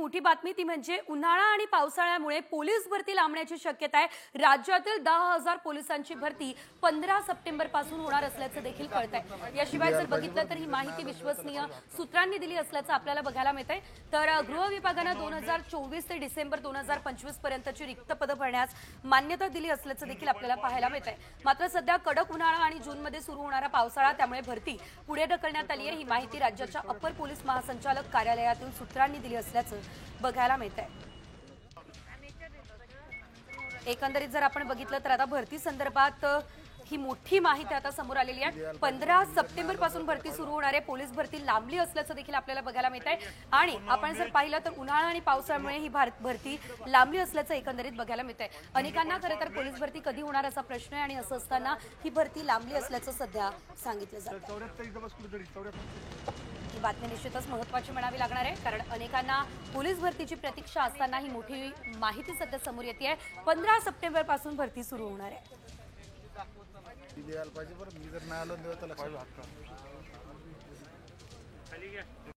मोठी बातमी ती म्हणजे उन्हाळा आणि पावसाळ्यामुळे पोलीस भरती लांबण्याची शक्यता आहे। राज्यातील 10,000 पोलिसांची भरती 15 सप्टेंबर पासून होणार असल्याचं देखील कळतंय। याशिवाय जर बघितलं तर ही माहिती विश्वसनीय सूत्रांनी दिली असल्याचं आपल्याला बघायला मिळतंय। तर गृह विभागानं 2024 ते डिसेंबर 2025 पर्यंतची रिक्त पदं भरण्यास मान्यता दिली असल्याचं देखील आपल्याला पाहायला मिळतंय। मात्र सध्या कडक उन्हाळा आणि जूनमध्ये सुरू होणारा पावसाळा त्यामुळे भरती पुढे ढकलण्यात आली आहे। ही माहिती राज्याच्या अपर पोलीस महासंचालक कार्यालयातील सूत्रांनी दिली असल्याचं बघायला मिळतंय। एकंदरीत जर आपण बघितलं तर आता भरती संदर्भात ही मोठी माहिती आता समोर आलेली आहे। 15 सप्टेंबर पासून भरती सुरू होणार आहे। पोलीस भरती लांबली असल्याचं देखील आपल्याला बघायला मिळतंय आणि आपण जर पाहिलं तर उन्हाळा आणि पावसामुळे ही भरती लांबली असल्याचं एकंदरीत बघायला मिळतंय। अनेकांना खरं तर पोलीस भरती कधी होणार असा प्रश्न आहे आणि असं असताना ही भरती लांबली असल्याचं सध्या सांगितलं जातं। ही बातमी निश्चितच महत्त्वाची म्हणावी लागणार आहे, कारण अनेकांना पोलीस भरतीची प्रतीक्षा असताना ही मोठी माहिती सध्या समोर येते आहे। 15 सप्टेंबर पासून भरती सुरू होणार आहे।